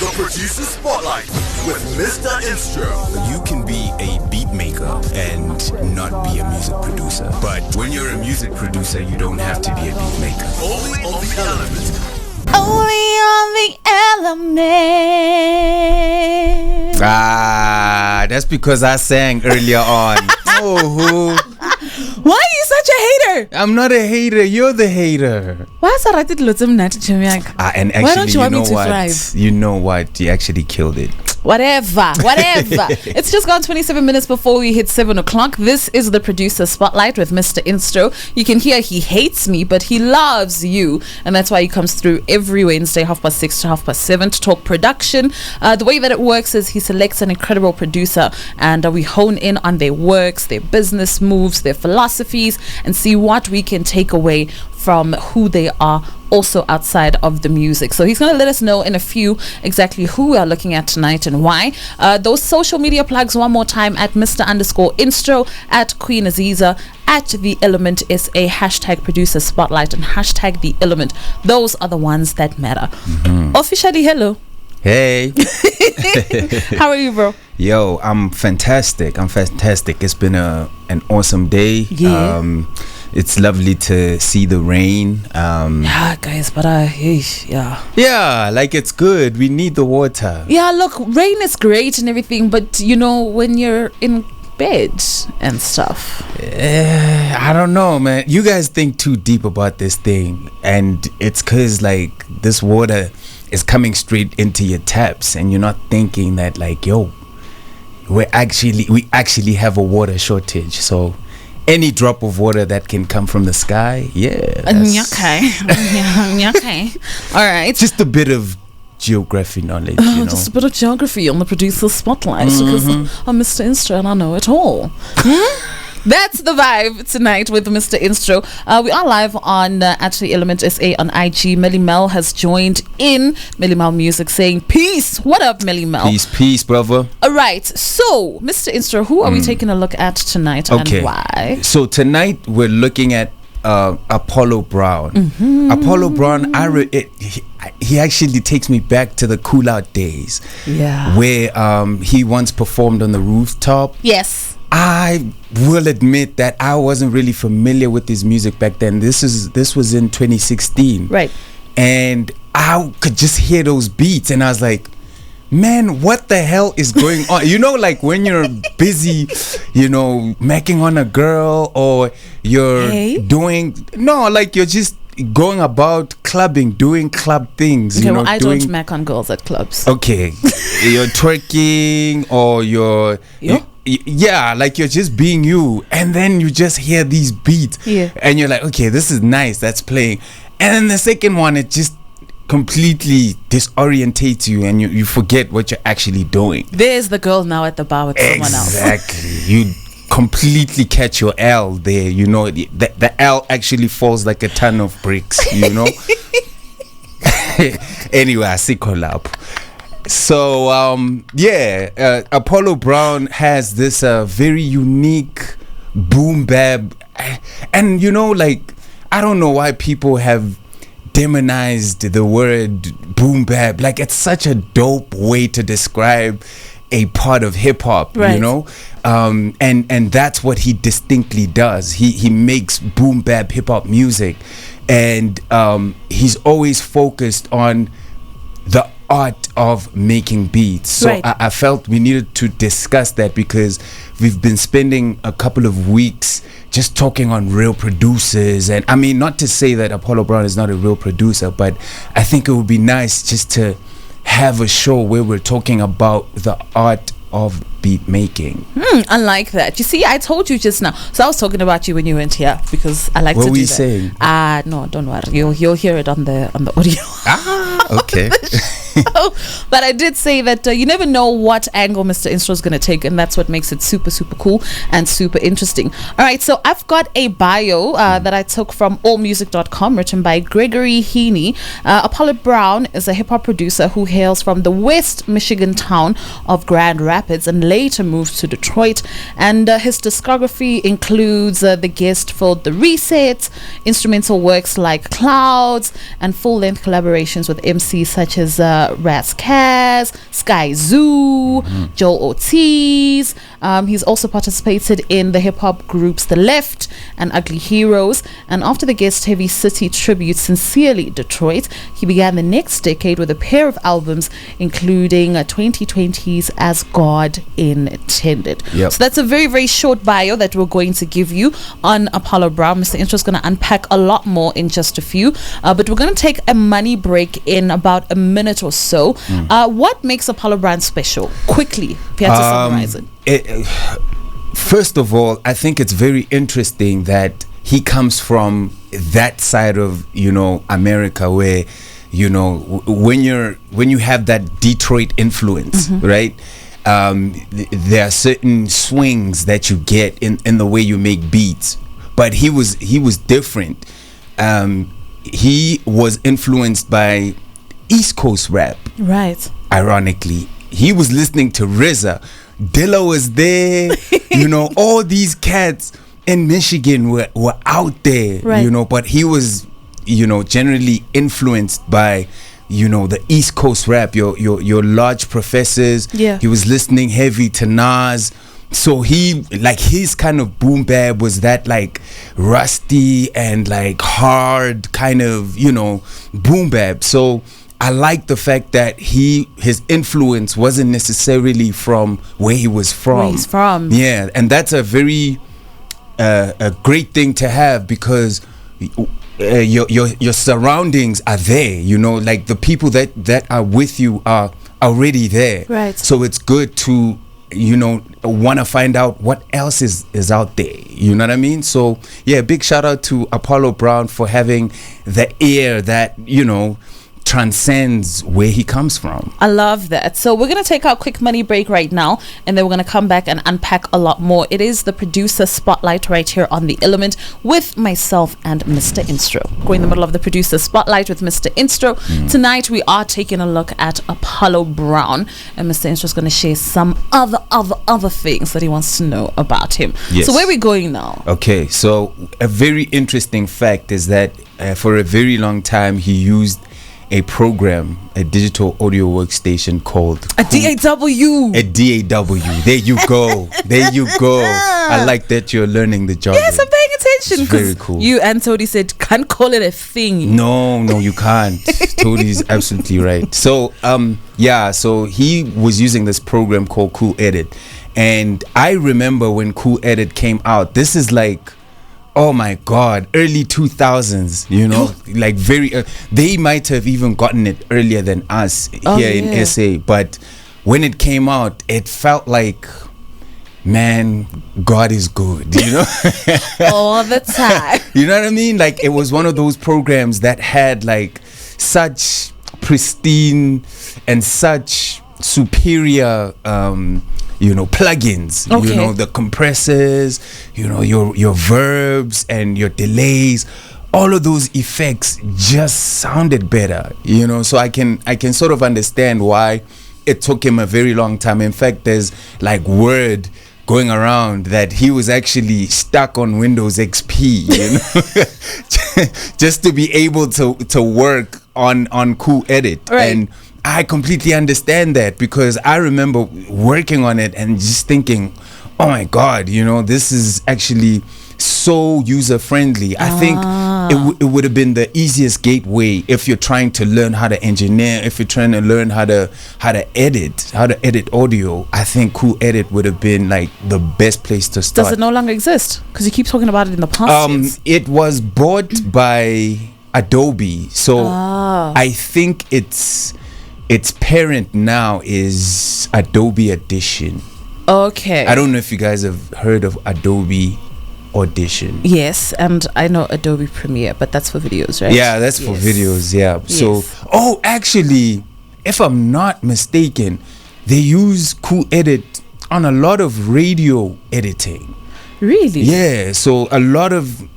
The Producer Spotlight with Mr. Instro. You can be a beat maker and not be a music producer. But when you're a music producer, you don't have to be a beat maker. Only on the Element. Only on the Element. That's because I sang earlier on. Oh, Why are you such a hater? I'm not a hater. You're the hater. Why is that? I did lots of that, And actually, why don't you want me to what? thrive? You know what? You actually killed it. Whatever. It's just gone 27 minutes before we hit 7 o'clock. This is the Producer Spotlight with Mr. Instro. You can hear he hates me, but he loves you. And that's why he comes through every Wednesday, 6:30 to 7:30 to talk production. The way that it works is he selects an incredible producer and we hone in on their works, their business moves, their philosophies, and see what we can take away from who they are also outside of the music. So he's going to let us know in a few exactly who we are looking at tonight and why. Those social media plugs one more time at Mr._Instro, at Queen Azizzar, at The Element SA, hashtag Producer Spotlight, and hashtag The Element. Those are the ones that matter. Officially, hello. Hey. How are you, bro? Yo, I'm fantastic. It's been an awesome day. Yeah. It's lovely to see the rain. Yeah, guys, but Yeah, like it's good. We need the water. Yeah, look, rain is great and everything, but you know, when you're in bed and stuff. I don't know, man. You guys think too deep about this thing, and it's cause like this water is coming straight into your taps, and you're not thinking that like, yo, we actually have a water shortage. So any drop of water that can come from the sky, Okay. All right. Just a bit of geography knowledge, you know. Just a bit of geography on the Producer Spotlight because I'm Mr. Instro and I know it all. That's the vibe tonight with Mr. Instro. We are live on The Element SA on IG. Melly Mel has joined in. Melly Mel Music saying peace. What up, Melly Mel? Peace, brother. All right. So, Mr. Instro, who are we taking a look at tonight and why? So tonight we're looking at Apollo Brown. Apollo Brown, he actually takes me back to the Cool Out days. Yeah. Where he once performed on the rooftop. Yes. I will admit that I wasn't really familiar with his music back then. This was in 2016. Right. And I could just hear those beats and I was like, man, what the hell is going on? You know, like when you're busy, you know, macking on a girl, or you're you're just going about clubbing, doing club things. Okay, you know, well, I don't mac on girls at clubs. Okay. You're twerking, or you're... Yeah, like you're just being you, and then you just hear these beats, and you're like, okay, this is nice, that's playing. And then the second one, it just completely disorientates you, and you forget what you're actually doing. There's the girl now at the bar with someone else. Exactly. You completely catch your L there, you know. The L actually falls like a ton of bricks, you know. Anyway, I see collab. So Apollo Brown has this very unique boom bap, and you know, like, I don't know why people have demonized the word boom bap. Like, it's such a dope way to describe a part of hip hop, right. You know, and that's what he distinctly does. He makes boom bap hip hop music, and he's always focused on the art of making beats. So right. I felt we needed to discuss that, because we've been spending a couple of weeks just talking on real producers. And I mean, not to say that Apollo Brown is not a real producer, but I think it would be nice just to have a show where we're talking about the art of beat making. I like that. You see, I told you just now. So I was talking about you when you weren't here, because I like to do that. What were you saying? No, don't worry. You'll hear it on the audio. Okay. But I did say that you never know what angle Mr. Instro is going to take, and that's what makes it super, super cool and super interesting. All right, so I've got a bio that I took from allmusic.com, written by Gregory Heaney. Apollo Brown is a hip-hop producer who hails from the West Michigan town of Grand Rapids and later moved to Detroit. And his discography includes The Guest filled The Resets, instrumental works like Clouds, and full-length collaborations with MCs such as Ras Kass, Skyzoo, Joell Ortiz. He's also participated in the hip-hop groups The Left and Ugly Heroes. And after the Guest Heavy City tribute Sincerely Detroit, he began the next decade with a pair of albums, including 2020's As God Intended. Yep. So that's a very, very short bio that we're going to give you on Apollo Brown. Mr. Intro is going to unpack a lot more in just a few, but we're going to take a money break in about a minute or so. What makes Apollo Brown special? Quickly, if you had to summarize it. First of all, I think it's very interesting that he comes from that side of, America where, when you have that Detroit influence, right? There are certain swings that you get in the way you make beats, but he was different. He was influenced by East Coast rap, right? Ironically, he was listening to RZA. Dilla was there. All these cats in Michigan were out there, right. But he was, generally influenced by, the East Coast rap, your large professors. Yeah. He was listening heavy to Nas. So his kind of boom bap was that like rusty and like hard kind of, boom bap. So I like the fact that his influence wasn't necessarily from where he was from. Where he's from. Yeah, and that's a very a great thing to have, because your surroundings are there. Like the people that are with you are already there. Right. So it's good to want to find out what else is out there. You know what I mean? So yeah, big shout out to Apollo Brown for having the ear that transcends where he comes from. I love that. So we're going to take our quick money break right now, and then we're going to come back and unpack a lot more. It is the producer spotlight right here on The Element with myself and Mr. Instro. We're in the middle of the producer spotlight with Mr. Instro. Tonight we are taking a look at Apollo Brown, and Mr. Instro is going to share some other things that he wants to know about him. Yes. So where are we going now? Okay, so a very interesting fact is that for a very long time he used a program, a digital audio workstation called A DAW. A DAW. There you go. There you go. I like that you're learning the jargon. Yes, I'm paying attention. It's very cool. You and Tony said can't call it a thing. No, you can't. Tony's absolutely right. So so he was using this program called Cool Edit, and I remember when Cool Edit came out. This is like, oh my God, early 2000s, like very, they might have even gotten it earlier than us here in SA. But when it came out, it felt like, man, God is good, All the time. You know what I mean? Like, it was one of those programs that had like such pristine and such superior plugins, okay. The compressors, your verbs and your delays, all of those effects just sounded better, so I can sort of understand why it took him a very long time. In fact, there's like word going around that he was actually stuck on Windows XP, just to be able to work on Cool Edit. Right. And I completely understand that, because I remember working on it and just thinking, oh my God, this is actually so user friendly. I think it would have been the easiest gateway if you're trying to learn how to engineer, if you're trying to learn how to edit audio. I think Cool Edit would have been like the best place to start. Does it no longer exist? Because you keep talking about it in the past. It was bought by Adobe, so I think its parent now is Adobe Audition. Okay. I don't know if you guys have heard of Adobe Audition. Yes, and I know Adobe Premiere, but that's for videos, right? Yeah, that's for videos, yeah. So, actually, if I'm not mistaken, they use Cool Edit on a lot of radio editing. Really? Yeah, so a lot of,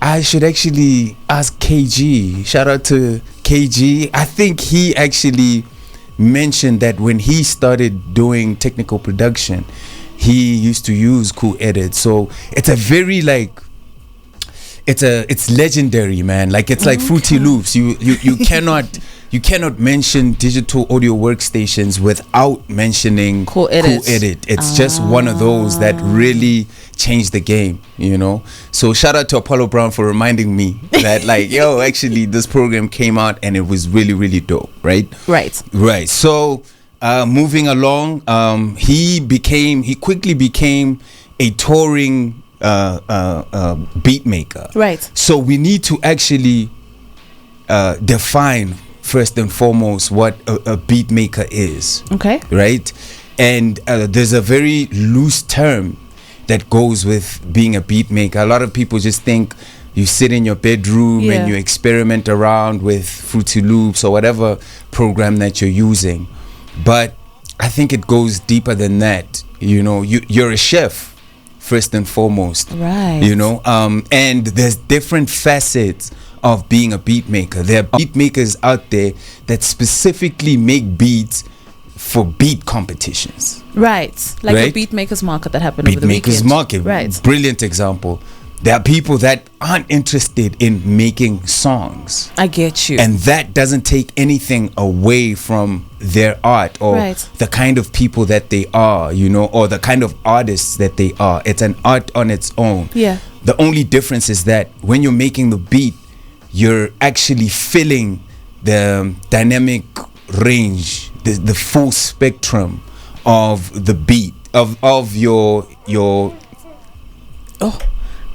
I should actually ask KG. Shout out to KG. I think he actually mentioned that when he started doing technical production, he used to use Cool Edit. So it's a very it's legendary, man. Like, it's like Fruity Loops. You cannot you cannot mention digital audio workstations without mentioning Cool Edit. It's just one of those that really changed the game, you know. So shout out to Apollo Brown for reminding me that, like, yo, actually this program came out and it was really, really dope, right? Right. So moving along, he quickly became a touring beat maker. Right. So we need to actually define first and foremost what a beat maker is. Okay. Right. And there's a very loose term that goes with being a beat maker. A lot of people just think you sit in your bedroom and you experiment around with Fruity Loops or whatever program that you're using. But I think it goes deeper than that. You know, you're a chef first and foremost. Right. You know, and there's different facets of being a beat maker. There are beat makers out there that specifically make beats for beat competitions. Right. Like the beat makers market that happened over the weekend. Beat makers market. Right. Brilliant example. There are people that aren't interested in making songs. I get you. And that doesn't take anything away from their art or the kind of people that they are, you know, or the kind of artists that they are. It's an art on its own. Yeah. The only difference is that when you're making the beat, you're actually filling the dynamic range, the full spectrum of the beat, of your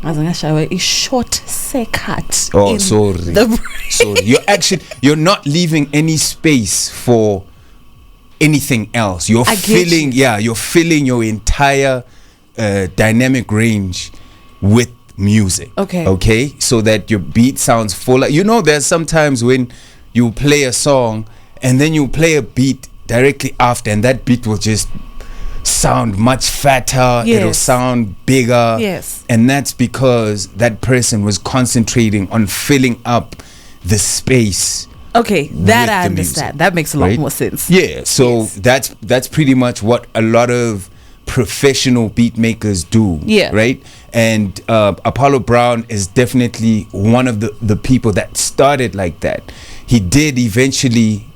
I was shower a short second. Oh, sorry. Sorry. You're not leaving any space for anything else. You're filling your entire dynamic range with music. Okay. So that your beat sounds full. You know, there's sometimes when you play a song and then you play a beat directly after, and that beat will just sound much fatter. It'll sound bigger. Yes. And that's because that person was concentrating on filling up the space. Okay, that I understand. Music, that makes a lot more sense. Yeah. So that's pretty much what a lot of professional beat makers do. Yeah. Right. And Apollo Brown is definitely one of the people that started like that. He did eventually,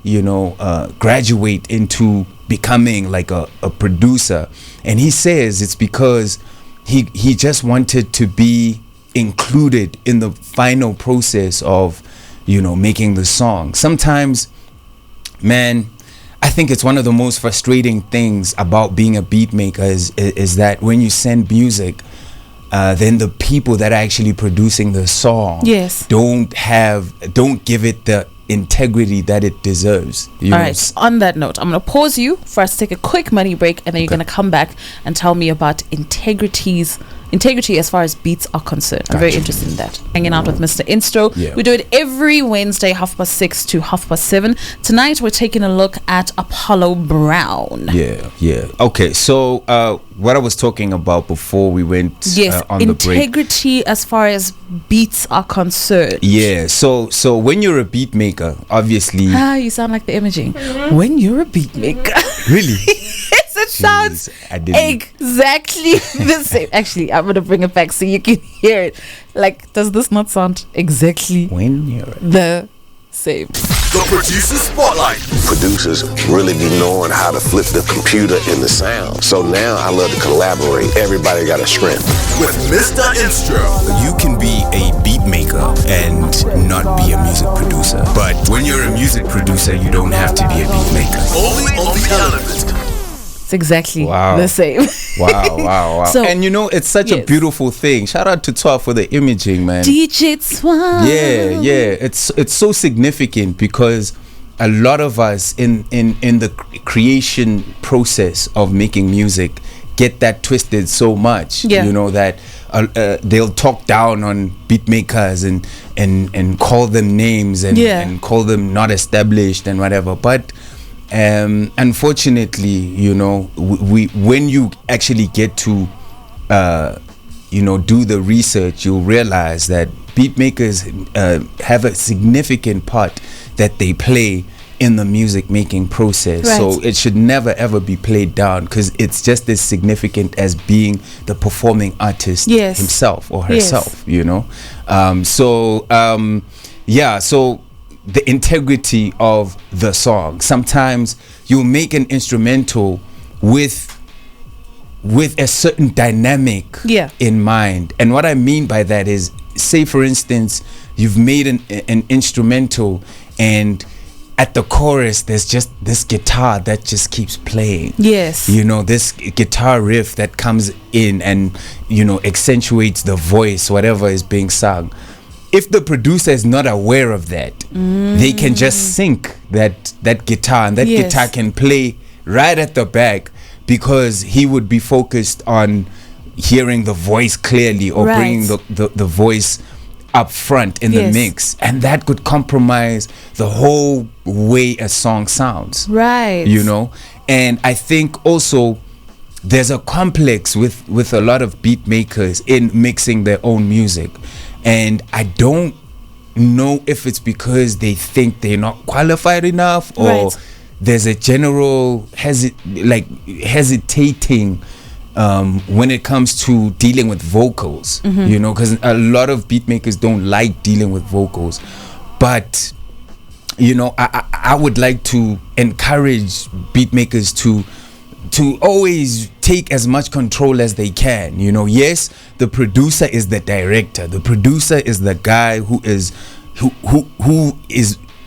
graduate into becoming like a producer, and he says it's because he just wanted to be included in the final process of making the song. Sometimes, man, I think it's one of the most frustrating things about being a beat maker is that when you send music, then the people that are actually producing the song don't give it the integrity that it deserves. All right, on that note, I'm going to pause you for us to take a quick money break, and then you're going to come back and tell me about integrity as far as beats are concerned. I'm very interested in that. Hanging out with Mr. Instro. We do it every Wednesday, 6:30 to 7:30. Tonight we're taking a look at Apollo Brown. Yeah. Okay, so what I was talking about before we went on the break. Integrity as far as beats are concerned. Yeah, so when you're a beat maker, obviously... you sound like the imaging. When you're a beat maker. Really? Yes, it sounds exactly the same. Actually, I'm going to bring it back so you can hear it. Like, does this not sound exactly when you're the same? The Producer Spotlight. Producers really be knowing how to flip the computer in the sound. So now I love to collaborate. Everybody got a strength. With Mr. Instro. You can be a beat maker and not be a music producer. But when you're a music producer, you don't have to be a beat maker. Only on the Element. It's exactly the same. Wow. So, and it's such a beautiful thing. Shout out to Twa for the imaging, man. DJ Twa. Yeah. It's so significant because a lot of us in the creation process of making music get that twisted so much. That they'll talk down on beat makers and call them names and call them not established and whatever. But unfortunately, we when you actually get to do the research, you'll realize that beat makers have a significant part that they play in the music making process. So it should never ever be played down because it's just as significant as being the performing artist himself or herself. So the integrity of the song. Sometimes you make an instrumental with a certain dynamic in mind. And what I mean by that is, say for instance, you've made an instrumental, and at the chorus there's just this guitar that just keeps playing. Yes. You know, this guitar riff that comes in and, you know, accentuates the voice, whatever is being sung. If the producer is not aware of that, they can just sync that guitar, and that guitar can play right at the back, because he would be focused on hearing the voice clearly, or bringing the voice up front in the mix, and that could compromise the whole way a song sounds. Right. You know, and I think also there's a complex with a lot of beat makers in mixing their own music, and I don't know if it's because they think they're not qualified enough, or there's a general hesitating when it comes to dealing with vocals, you know, because a lot of beat makers don't like dealing with vocals. But, you know, I would like to encourage beat makers to always take as much control as they can. You know, yes, the producer is the director. The producer is the guy who is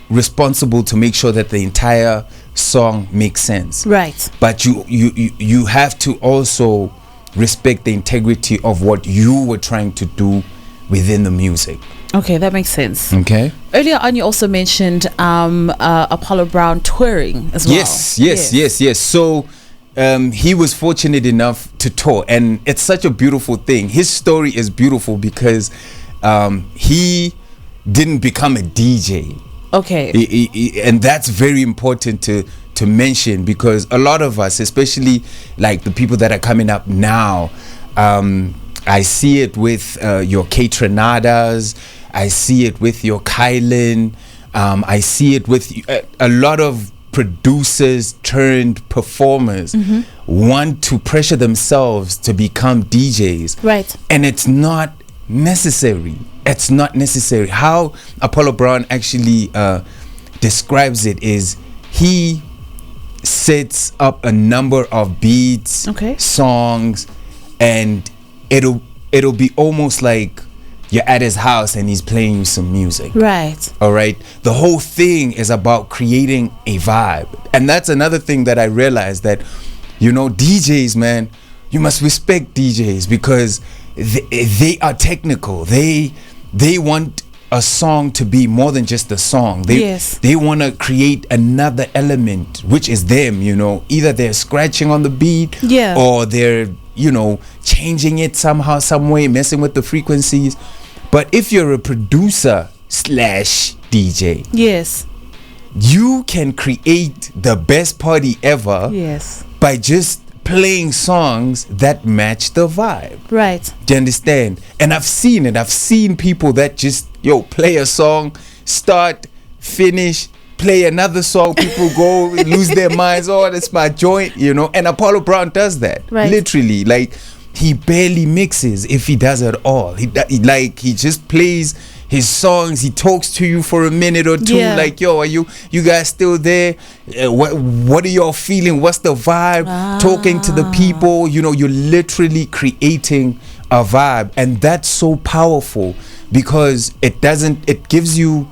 responsible to make sure that the entire song makes sense. Right. But you have to also respect the integrity of what you were trying to do within the music. Okay, that makes sense. Okay. Earlier on, you also mentioned Apollo Brown touring as well. Yes. So he was fortunate enough to tour, and it's such a beautiful thing. His story is beautiful because he didn't become a DJ. Okay. And that's very important to mention, because a lot of us, especially like the people that are coming up now, I see it with your K-Trinadas, I see it with your Kylan, I see it with a lot of producers turned performers want to pressure themselves to become DJs. Right. And it's not necessary. It's not necessary. How Apollo Brown actually describes it is, he sets up a number of beats, songs, and it'll be almost like you're at his house and he's playing you some music. Right. All right. The whole thing is about creating a vibe. And that's another thing that I realized, that, you know, DJs, man, you must respect DJs, because they are technical. They want a song to be more than just a song. They want to create another element, which is them, you know. Either they're scratching on the beat, or they're, you know, changing it somehow, some way, messing with the frequencies. But if you're a producer / DJ, you can create the best party ever by just playing songs that match the vibe. Right. Do you understand? And I've seen it. I've seen people that just, play a song, start, finish, play another song, people go lose their minds. Oh, that's my joint, you know. And Apollo Brown does that. Right. Literally, like, he barely mixes, if he does at all. He just plays his songs. He talks to you for a minute or two, like, yo, are you guys still there? What are y'all feeling? What's the vibe? Talking to the people, you know, you're literally creating a vibe. And that's so powerful, because it gives you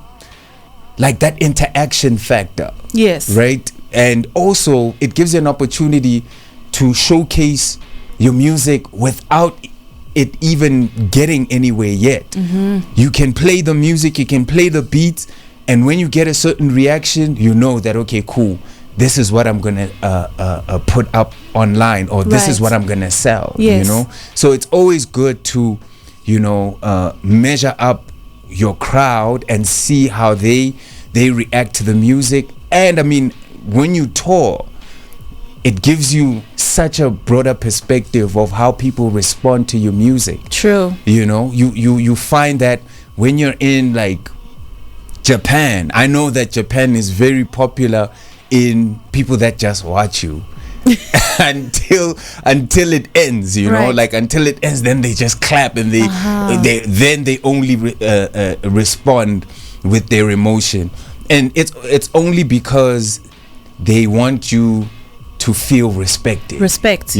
like that interaction factor. Yes. Right? And also it gives you an opportunity to showcase your music without it even getting anywhere yet. You can play the music, you can play the beats, and when you get a certain reaction, you know that, okay, cool, this is what I'm gonna put up online, or this is what I'm gonna sell. You know, so it's always good to, you know, measure up your crowd and see how they react to the music. And I mean, when you tour, it gives you such a broader perspective of how people respond to your music. True. You know, you find that when you're in like Japan, I know that Japan is very popular in people that just watch you until it ends, you know, like until it ends, then they just clap, and they only respond with their emotion. and it's only because they want you to feel respected. Respect,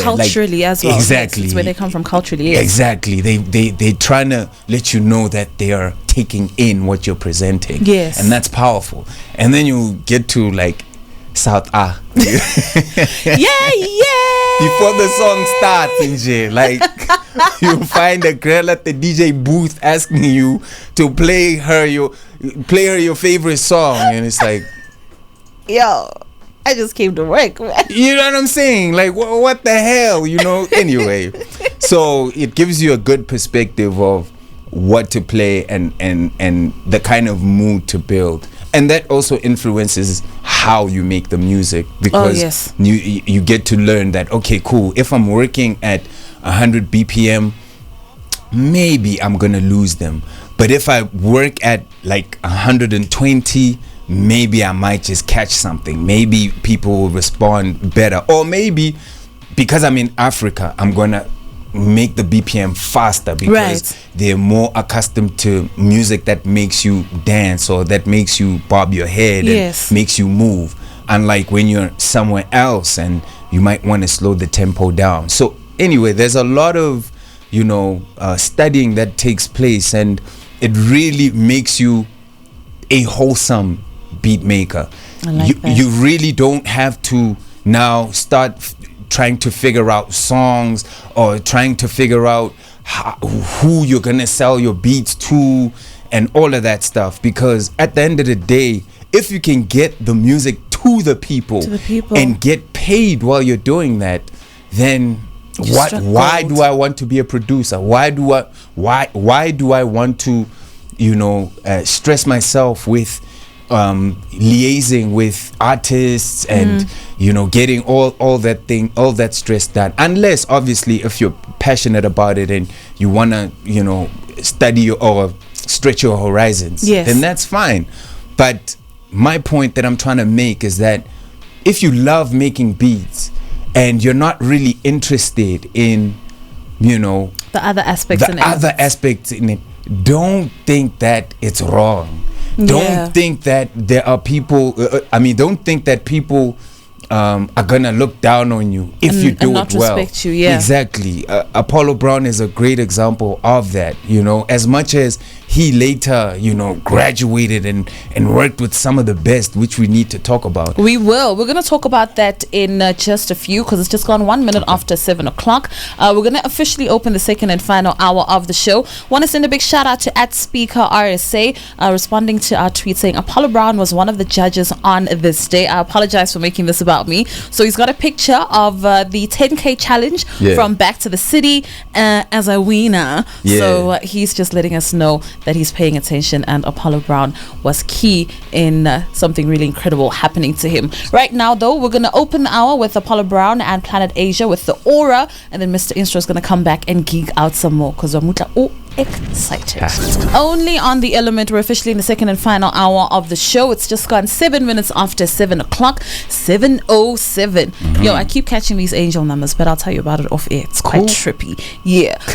culturally like, as well. Exactly. Yes, it's where they come from culturally. Yes. Exactly. They trying to let you know that they are taking in what you're presenting. Yes. And that's powerful. And then you get to like South A. Yeah. Before the song starts in jail, like you find a girl at the DJ booth asking you to play her your favorite song, and it's like, yo, I just came to work, man. You know what I'm saying? Like, what the hell, you know? Anyway, so it gives you a good perspective of what to play and the kind of mood to build. And that also influences how you make the music, because you get to learn that, okay, cool, if I'm working at 100 BPM, maybe I'm going to lose them. But if I work at like 120, maybe I might just catch something. Maybe people will respond better. Or maybe because I'm in Africa, I'm going to make the BPM faster because they're more accustomed to music that makes you dance or that makes you bob your head and makes you move. Unlike when you're somewhere else and you might want to slow the tempo down. So anyway, there's a lot of, studying that takes place, and it really makes you a wholesome beat maker. You really don't have to now start trying to figure out songs or trying to figure out who you're gonna sell your beats to and all of that stuff, because at the end of the day, if you can get the music to the people and get paid while you're doing that, then why do I want to be a producer? Why do I want to stress myself with liaising with artists and getting all that stress done? Unless obviously if you're passionate about it and you want to study or stretch your horizons, then that's fine. But my point that I'm trying to make is that if you love making beats and you're not really interested in the other aspects in it, don't think that it's wrong. Don't think that there are people. Don't think that people are gonna look down on you if you do it well. Respect you, Exactly. Apollo Brown is a great example of that. As much as he later, graduated and worked with some of the best, which we need to talk about. We will. We're going to talk about that in just a few, because it's just gone 1 minute after 7 o'clock. We're going to officially open the second and final hour of the show. Want to send a big shout out to @SpeakerRSA, responding to our tweet saying Apollo Brown was one of the judges on this day. I apologize for making this about me. So he's got a picture of the 10K challenge from Back to the City as a winner. So he's just letting us know that he's paying attention, and Apollo Brown was key in something really incredible happening to him. Right now, though, we're going to open the hour with Apollo Brown and Planet Asia with The Aura, and then Mr. Instro is going to come back and geek out some more, because we're excited. Only on The Element. We're officially in the second and final hour of the show. It's just gone 7 minutes after 7 o'clock. 7:07. Yo, I keep catching these angel numbers, but I'll tell you about it off air. It's quite trippy.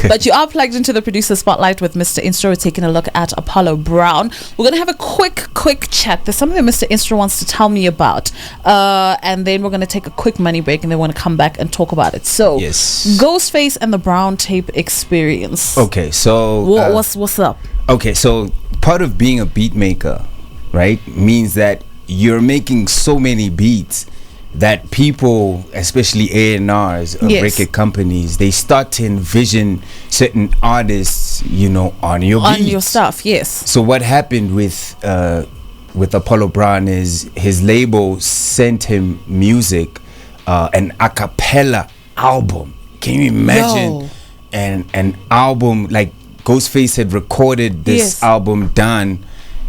But you are plugged into the producer spotlight with Mr. Instro. We're taking a look at Apollo Brown. We're gonna have a quick chat. There's something that Mr. Instro wants to tell me about, and then we're gonna take a quick money break, and then we're gonna come back and talk about it. So Ghostface and the Brown Tape experience. Okay, so what's up? Okay, so part of being a beat maker, right, means that you're making so many beats that people, especially A&Rs or record companies, they start to envision certain artists, on your beats. On your stuff, yes. So what happened with Apollo Brown is his label sent him music, an a cappella album. Can you imagine an album like Ghostface had recorded this album done,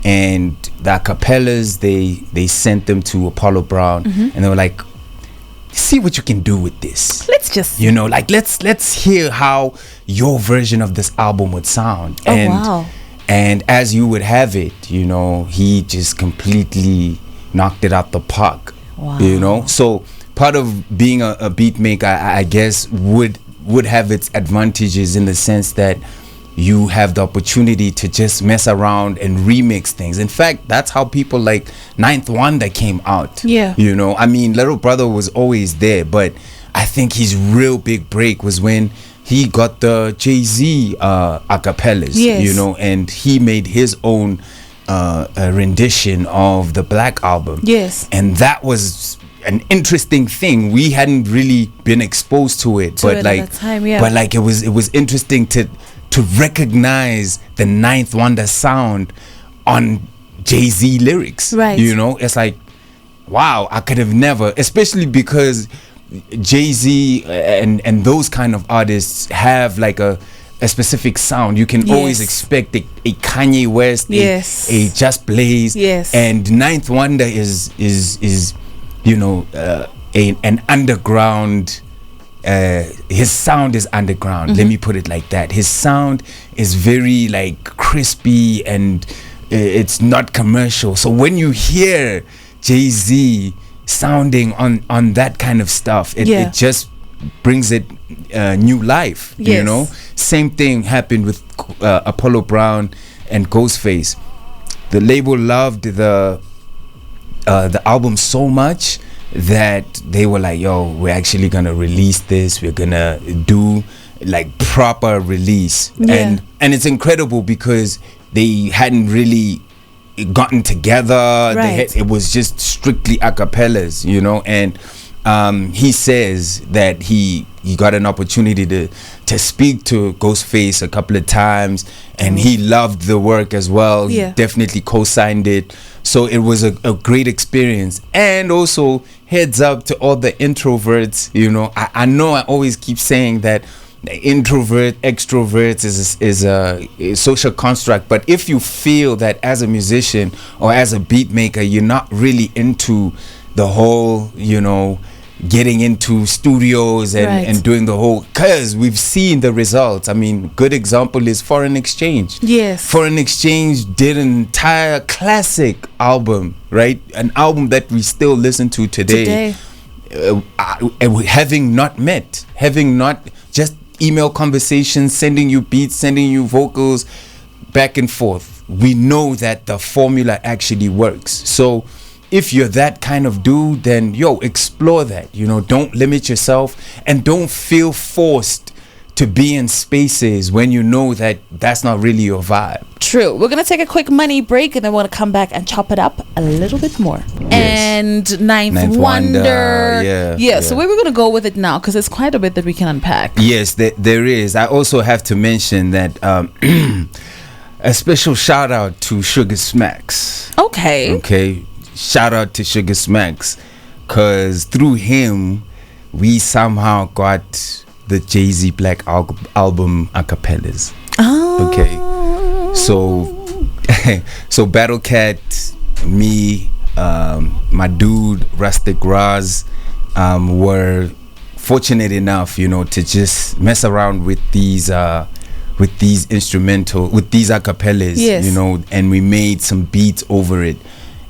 and the acapellas they sent them to Apollo Brown, and they were like, see what you can do with this. Let's just let's hear how your version of this album would sound. And as you would have it, he just completely knocked it out the park. So part of being a beat maker, I guess would have its advantages in the sense that you have the opportunity to just mess around and remix things. In fact, that's how people like Ninth Wonder came out. Yeah. You know, I mean, Little Brother was always there, but I think his real big break was when he got the Jay-Z acapellas, Yes. you know, and he made his own rendition of the Black Album. Yes. And that was an interesting thing. We hadn't really been exposed to it, At that time, yeah. but like it was interesting to recognize the Ninth Wonder sound on Jay-Z lyrics. Right. You know, it's like, wow, I could have never, especially because Jay-Z and those kind of artists have like a specific sound. You can always Yes. expect a Kanye West, Yes. a Just Blaze, Yes. and Ninth Wonder is you know an underground. His sound is underground. Let me put it like that. His sound is very like crispy and it's not commercial. So when you hear Jay-Z sounding on that kind of stuff, it just brings it new life. Yes. You know, same thing happened with Apollo Brown and Ghostface. The label loved the album so much that they were like, yo, we're actually gonna release this, we're gonna do like proper release. Yeah. And it's incredible because they hadn't really gotten together. Right. It was just strictly acapellas, you know. And he says that he got an opportunity to speak to Ghostface a couple of times, and he loved the work as well. Yeah. He definitely co-signed it. So it was a great experience. And also, heads up to all the introverts, you know. I know I always keep saying that the introvert, extrovert is a social construct. But if you feel that as a musician or as a beat maker, you're not really into the whole, you know, getting into studios and doing the whole, because we've seen the results. I mean, good example is Foreign Exchange. Yes. Foreign Exchange did an entire classic album, right? An album that we still listen to today. Having not just email conversations, sending you beats, sending you vocals back and forth. We know that the formula actually works. So if you're that kind of dude, then explore that. You know, don't limit yourself and don't feel forced to be in spaces when you know that that's not really your vibe. True. We're going to take a quick money break and then we're going to come back and chop it up a little bit more. Yes. And Ninth Wonder. Yeah. So where we're going to go with it now, because there's quite a bit that we can unpack. Yes, there is. I also have to mention that a special shout out to Sugar Smacks. Okay. Shout out to Sugar Smacks, because through him we somehow got the Jay-Z Black album acapellas. Okay, so Battle Cat, me, my dude Ras were fortunate enough, you know, to just mess around with these instrumental, with these acapellas. Yes. You know, and we made some beats over it.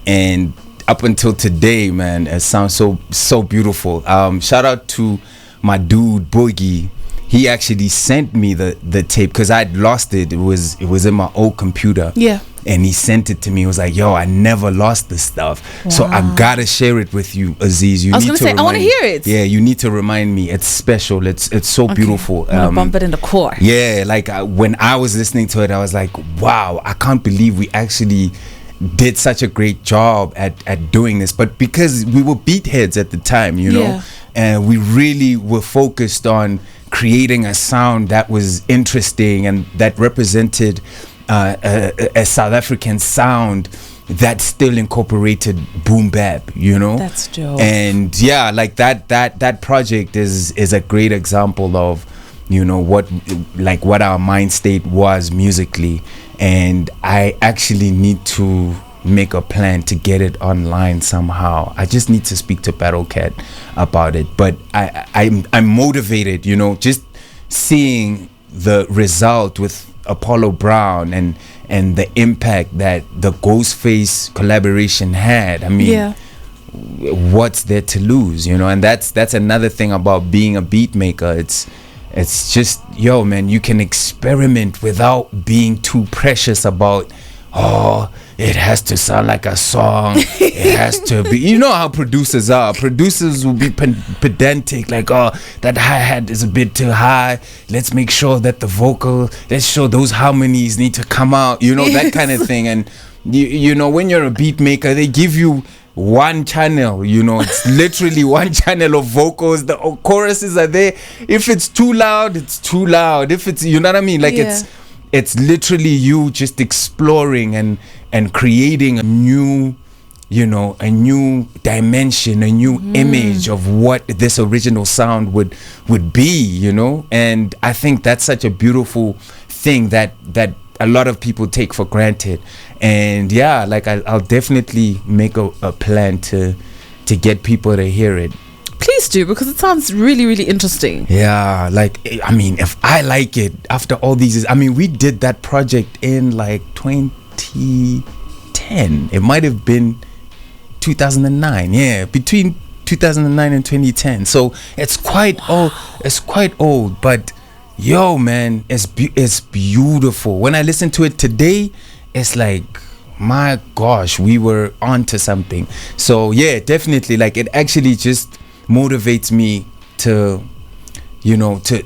And up until today, man, it sounds so beautiful. Shout out to my dude Boogie. He actually sent me the tape because I'd lost it. It was in my old computer. Yeah. And he sent it to me. He was like, yo, I never lost this stuff. Wow. So I gotta share it with you, Aziz. I was gonna say, I want to hear it. Yeah, you need to remind me. It's special. It's so beautiful. I'm gonna bump it in the core. Yeah, like when I was listening to it, I was like, wow, I can't believe we actually did such a great job at doing this. But because we were beat heads at the time, you know, and we really were focused on creating a sound that was interesting and that represented a South African sound that still incorporated boom bap, you know. That's dope. And yeah, like that project is a great example of, you know, what our mind state was musically. And I actually need to make a plan to get it online somehow. I just need to speak to Battle Cat about it. But I'm motivated, you know, just seeing the result with Apollo Brown and the impact that the Ghostface collaboration had. I mean, what's there to lose, you know? And that's another thing about being a beat maker. It's It's just, yo, man, you can experiment without being too precious about, oh, it has to sound like a song. It has to be. You know how producers are. Producers will be pedantic, like, oh, that hi-hat is a bit too high. Let's make sure that the vocal, let's show those harmonies need to come out. You know, that kind of thing. And, you know, when you're a beat maker, they give you one channel, you know, it's literally one channel of vocals. The choruses are there. If it's too loud, it's too loud. If it's, you know what I mean? Like, it's literally you just exploring and creating a new, you know, a new dimension, a new image of what this original sound would be, you know. And I think that's such a beautiful thing that a lot of people take for granted. And yeah, like I'll definitely make a plan to get people to hear it. Please do, because it sounds really, really interesting. Yeah, like, I mean, if I like it after all these years, I mean, we did that project in like 2010. It might have been 2009. Yeah, between 2009 and 2010. So it's quite old. It's quite old, but yo, man, it's beautiful. When I listen to it today, it's like, my gosh, we were onto something. So yeah, definitely, like, it actually just motivates me to, you know, to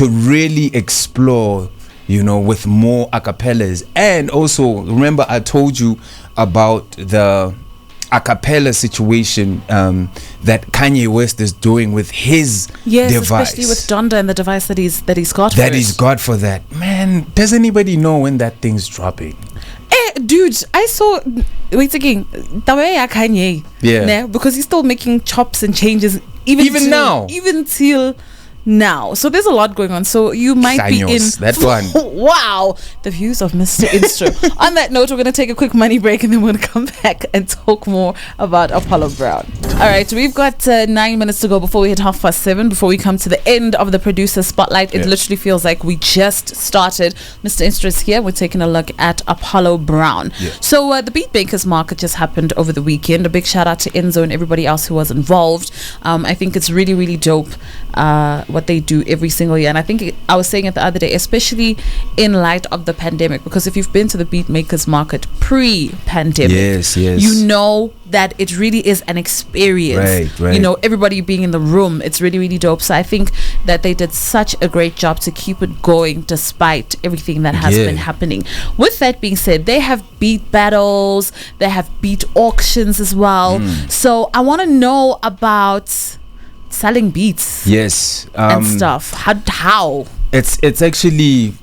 really explore, you know, with more acapellas. And also, remember I told you about the acapella situation that Kanye West is doing with his device. Especially with Donda and the device that he's got for that he's got for that. Man, does anybody know when that thing's dropping? Dude, I saw, wait again, the way Kanye, because he's still making chops and changes even now, even till now. So there's a lot going on. So you might be in that one. Wow, the views of Mr. Instro. On that note, we're going to take a quick money break, and then we're going to come back and talk more about Apollo Brown. All right, we've got 9 minutes to go before we hit 7:30, before we come to the end of the producer spotlight. It literally feels like we just started. Mr. Instro is here. We're taking a look at Apollo Brown. So the Beat Makers Market just happened over the weekend. A big shout out to Enzo and everybody else who was involved. I think it's really, really dope what they do every single year. And I think I was saying it the other day, especially in light of the pandemic, because if you've been to the Beat Makers Market pre-pandemic, you know that it really is an experience. Right. You know, everybody being in the room, it's really, really dope. So I think that they did such a great job to keep it going despite everything that has been happening. With that being said, they have beat battles, they have beat auctions as well. So I want to know about selling beats and stuff. How it's actually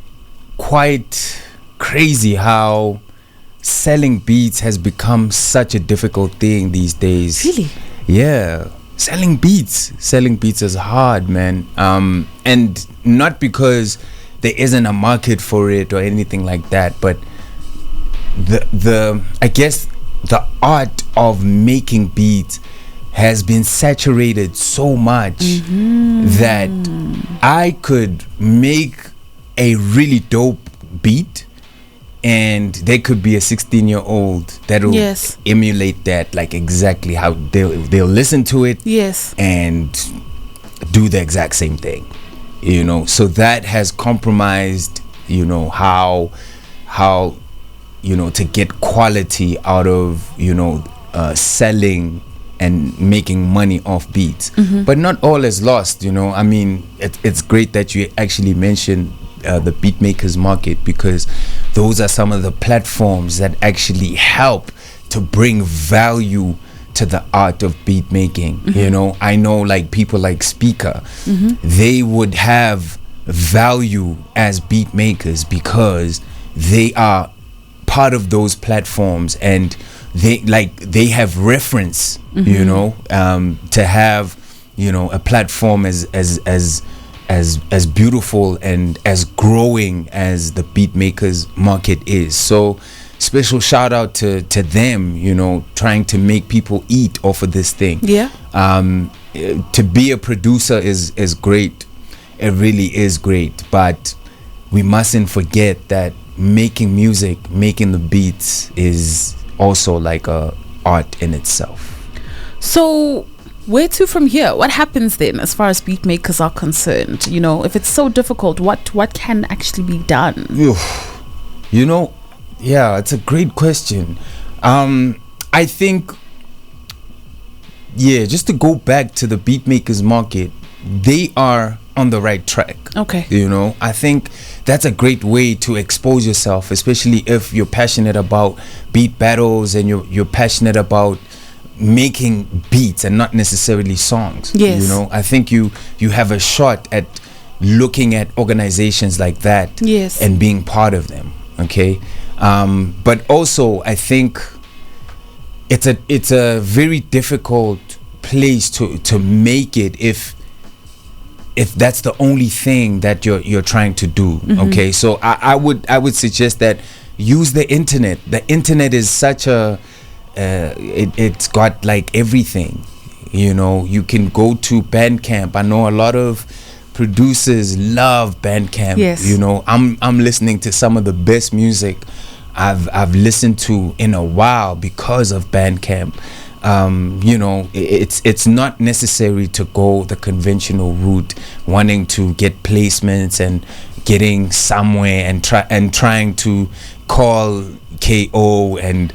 quite crazy how selling beats has become such a difficult thing these days. Really? Yeah, selling beats is hard, man. And not because there isn't a market for it or anything like that, but the I guess the art of making beats has been saturated so much that I could make a really dope beat and there could be a 16-year-old that'll emulate that, like exactly how they'll listen to it and do the exact same thing, you know. So that has compromised, you know, how you know, to get quality out of, you know, selling and making money off beats. But not all is lost, you know. I mean, it's great that you actually mentioned the beat makers market, because those are some of the platforms that actually help to bring value to the art of beat making. You know, I know like people like Speaker, they would have value as beat makers because they are part of those platforms and they have reference, you know, to have, you know, a platform as beautiful and as growing as the beat makers market is. So special shout out to them, you know, trying to make people eat off of this thing. To be a producer is great. It really is great, but we mustn't forget that making music, making the beats is also like a art in itself. So where to from here? What happens then as far as beat makers are concerned? You know, if it's so difficult, what can actually be done? You know, yeah, it's a great question. I think, yeah, just to go back to the beat makers market, they are on the right track. Okay. You know, I think that's a great way to expose yourself, especially if you're passionate about beat battles and you're passionate about making beats and not necessarily songs. Yes. You know, I think you have a shot at looking at organizations like that. Yes. And being part of them. Okay. But also I think it's a very difficult place to make it if that's the only thing that you're trying to do. Okay, so I would suggest that use the internet. The internet is such a it's got like everything. You know, you can go to Bandcamp. I know a lot of producers love Bandcamp. Yes. You know, I'm listening to some of the best music I've listened to in a while because of Bandcamp. You know, it's not necessary to go the conventional route, wanting to get placements and getting somewhere and trying to call KO and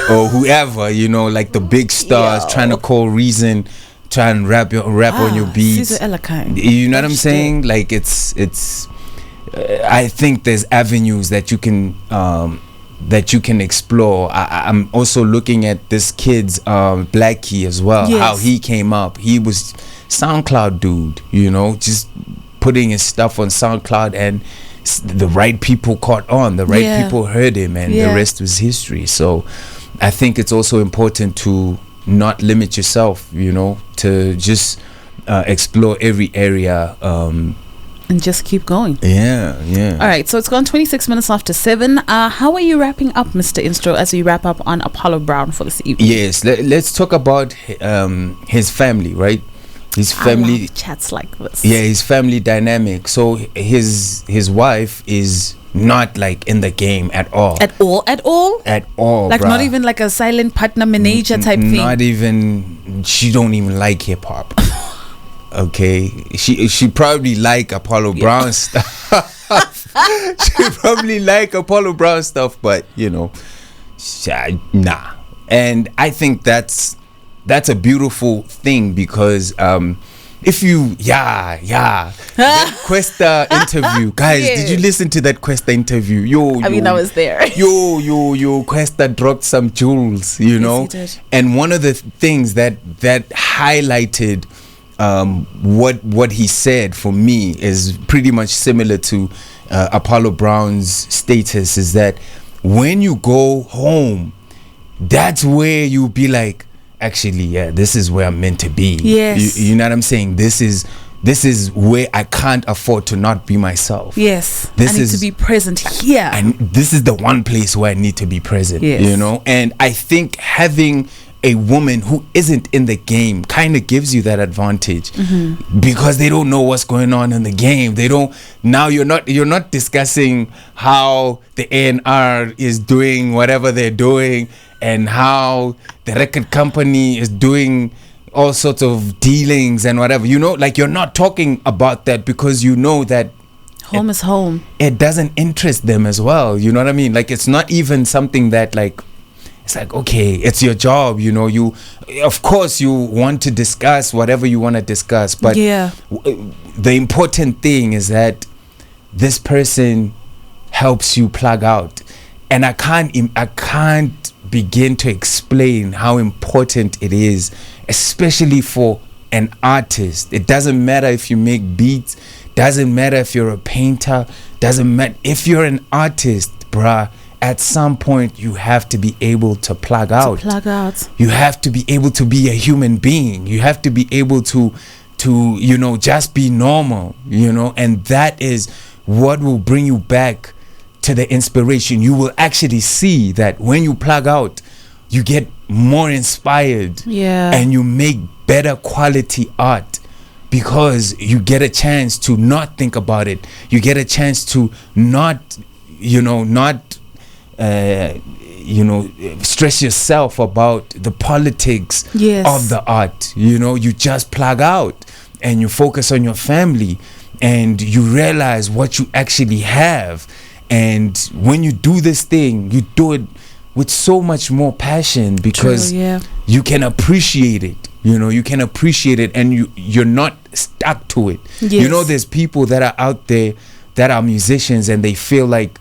or whoever, you know, like the big stars, trying to call Reason, try and rap on your beats. You know what I'm saying? Like it's I think there's avenues that you can explore. I'm also looking at this kid's Black Key as well. Yes. How he came up. He was SoundCloud dude, you know, just putting his stuff on SoundCloud, and the right people caught on. The right people heard him, and the rest was history. So I think it's also important to not limit yourself, you know, to just explore every area. And just keep going. Yeah. All right, so it's gone 26 minutes after 7. How are you wrapping up, Mr. Instro, as we wrap up on Apollo Brown for this evening? Yes, let's talk about his family, right? His family. I love chats like this. Yeah, his family dynamic. So his wife is not like in the game at all. At all? Like bruh. not even like a silent partner manager type thing. Not even. She don't even like hip hop. Okay, she probably like Apollo Brown stuff. She probably like Apollo Brown stuff, but you know, nah. And I think that's a beautiful thing, because if you that Questa interview, guys, did you listen to that Questa interview? I was there. Questa dropped some jewels, you know. He did. And one of the things that highlighted what he said for me is pretty much similar to Apollo Brown's status, is that when you go home, that's where you'll be like, actually, yeah, this is where I'm meant to be. Yes. You know what I'm saying? This is where I can't afford to not be myself. Yes. This I need is to be present here. And this is the one place where I need to be present. Yes. You know? And I think having a woman who isn't in the game kind of gives you that advantage, because they don't know what's going on in the game. They don't. Now you're not discussing how the A&R is doing whatever they're doing, and how the record company is doing all sorts of dealings and whatever. You know, like, you're not talking about that, because you know that Home is home. It doesn't interest them as well. You know what I mean? Like, it's not even something that, like, it's like, okay, it's your job, you know. You, of course, you want to discuss whatever you want to discuss, but the important thing is that this person helps you plug out. And I can't begin to explain how important it is, especially for an artist. It doesn't matter if you make beats, doesn't matter if you're a painter, doesn't matter if you're an artist, bruh. At some point, you have to be able to plug out. You have to be able to be a human being. You have to be able to you know, just be normal, you know. And that is what will bring you back to the inspiration. You will actually see that when you plug out, you get more inspired. And you make better quality art, because you get a chance to not think about it. You get a chance to not stress yourself about the politics Yes. of the art. You just plug out and you focus on your family, and you realize what you actually have. And when you do this thing, you do it with so much more passion, because True, yeah. you can appreciate it. You can appreciate it, and you're not stuck to it. Yes. There's people that are out there that are musicians, and they feel like,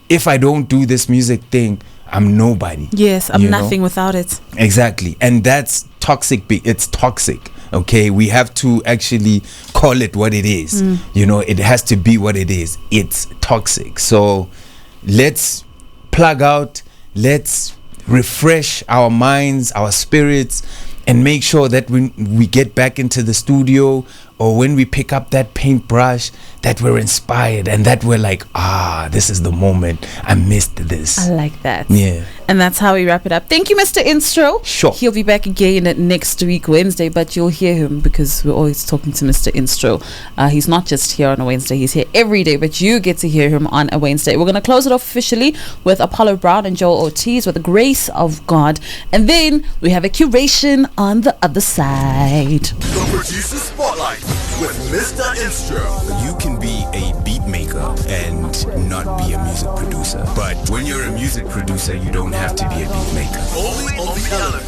if I don't do this music thing, I'm nobody. Yes, I'm nothing without it. Exactly. And that's toxic. It's toxic. Okay, we have to actually call it what it is. It has to be what it is. It's toxic. So let's plug out, let's refresh our minds, our spirits, and make sure that when we get back into the studio, or when we pick up that paintbrush, that we're inspired, and that we're like, this is the moment. I missed this. I like that. Yeah. And that's how we wrap it up. Thank you, Mr. Instro. Sure. He'll be back again next week, Wednesday, but you'll hear him because we're always talking to Mr. Instro. He's not just here on a Wednesday, he's here every day, but you get to hear him on a Wednesday. We're going to close it off officially with Apollo Brown and Joell Ortiz with the grace of God. And then we have a curation on the other side. The Producer Spotlight with Mr. Instro. You can be a beat maker and not be a music producer. But when you're a music producer, you don't have to be a beat maker. Only on the element.